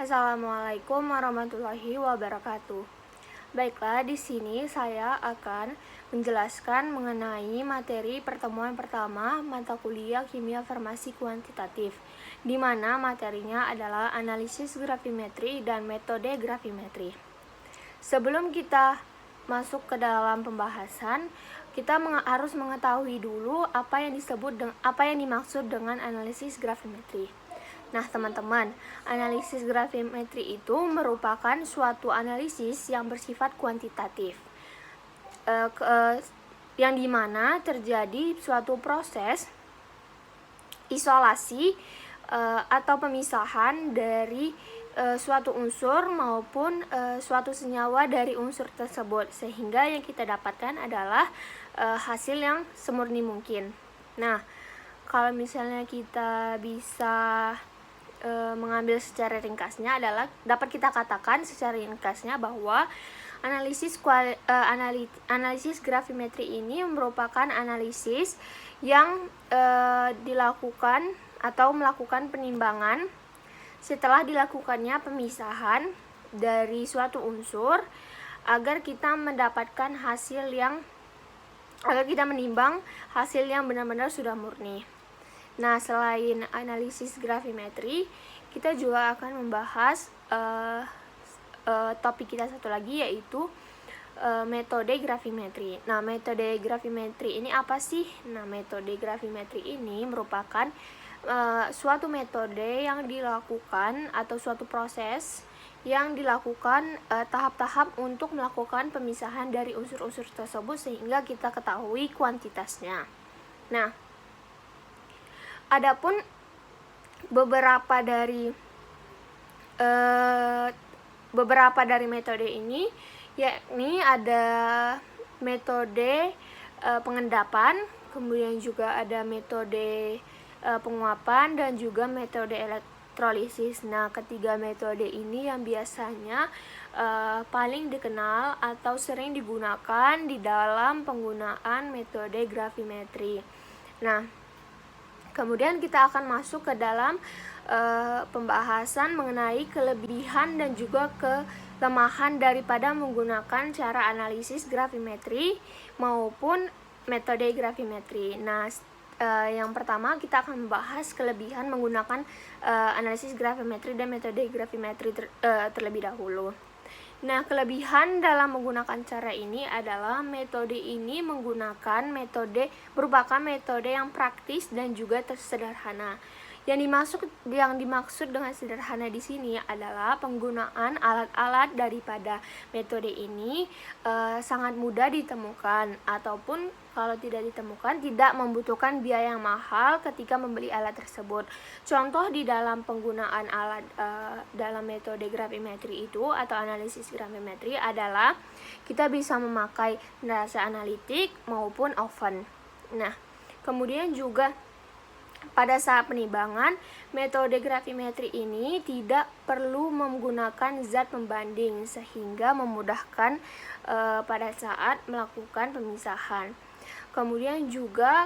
Assalamualaikum warahmatullahi wabarakatuh. Baiklah, di sini saya akan menjelaskan mengenai materi pertemuan pertama mata kuliah Kimia Farmasi Kuantitatif, di mana materinya adalah analisis gravimetri dan metode gravimetri. Sebelum kita masuk ke dalam pembahasan, kita harus mengetahui dulu apa yang dimaksud dengan analisis gravimetri. Nah, teman-teman, analisis gravimetri itu merupakan suatu analisis yang bersifat kuantitatif, yang dimana terjadi suatu proses isolasi atau pemisahan dari suatu unsur maupun suatu senyawa dari unsur tersebut, sehingga yang kita dapatkan adalah hasil yang semurni mungkin. Nah, kalau misalnya kita bisa mengambil secara ringkasnya adalah dapat kita katakan secara ringkasnya bahwa analisis gravimetri ini merupakan analisis yang dilakukan atau melakukan penimbangan setelah dilakukannya pemisahan dari suatu unsur agar kita mendapatkan agar kita menimbang hasil yang benar-benar sudah murni. Nah, selain analisis gravimetri, kita juga akan membahas topik kita satu lagi, yaitu metode gravimetri. Nah, metode gravimetri ini apa sih? Nah, metode gravimetri ini merupakan suatu metode yang dilakukan atau suatu proses yang dilakukan tahap-tahap untuk melakukan pemisahan dari unsur-unsur tersebut sehingga kita ketahui kuantitasnya. Nah, adapun beberapa dari metode ini, yakni ada metode pengendapan, kemudian juga ada metode penguapan, dan juga metode elektrolisis. Nah, ketiga metode ini yang biasanya paling dikenal atau sering digunakan di dalam penggunaan metode gravimetri. Nah, kemudian kita akan masuk ke dalam pembahasan mengenai kelebihan dan juga kelemahan daripada menggunakan cara analisis gravimetri maupun metode gravimetri. Nah, yang pertama kita akan membahas kelebihan menggunakan analisis gravimetri dan metode gravimetri terlebih dahulu. Nah, kelebihan dalam menggunakan cara ini adalah metode ini merupakan metode yang praktis dan juga sederhana. Yang dimaksud dengan sederhana di sini adalah penggunaan alat-alat daripada metode ini sangat mudah ditemukan, ataupun kalau tidak ditemukan tidak membutuhkan biaya yang mahal ketika membeli alat tersebut. Contoh di dalam penggunaan alat dalam metode gravimetri itu atau analisis gravimetri adalah kita bisa memakai nerasa analitik maupun oven. Nah, kemudian juga pada saat penimbangan, metode gravimetri ini tidak perlu menggunakan zat pembanding sehingga memudahkan pada saat melakukan pemisahan. Kemudian juga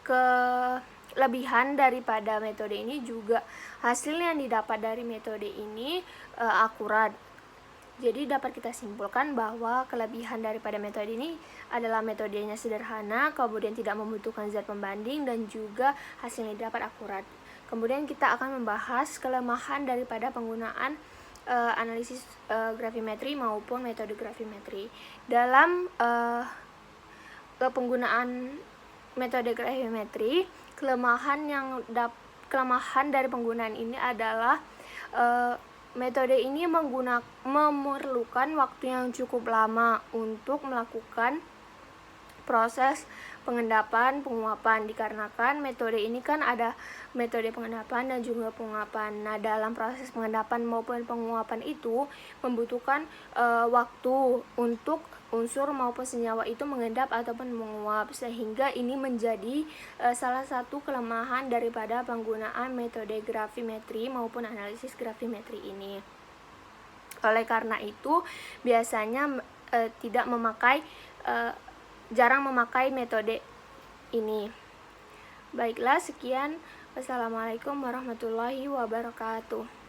kelebihan daripada metode ini juga hasil yang didapat dari metode ini akurat. Jadi dapat kita simpulkan bahwa kelebihan daripada metode ini adalah metodenya sederhana, kemudian tidak membutuhkan zat pembanding, dan juga hasil yang didapat akurat. Kemudian kita akan membahas kelemahan daripada penggunaan analisis gravimetri maupun metode gravimetri. Dalam penggunaan metode gravimetri, kelemahan dari penggunaan ini adalah metode ini memerlukan waktu yang cukup lama untuk melakukan proses pengendapan, penguapan, dikarenakan metode ini kan ada metode pengendapan dan juga penguapan. Nah, dalam proses pengendapan maupun penguapan itu membutuhkan waktu untuk unsur maupun senyawa itu mengendap ataupun menguap, sehingga ini menjadi salah satu kelemahan daripada penggunaan metode gravimetri maupun analisis gravimetri ini. Oleh karena itu, biasanya jarang memakai metode ini. Baiklah, sekian Wassalamualaikum warahmatullahi wabarakatuh.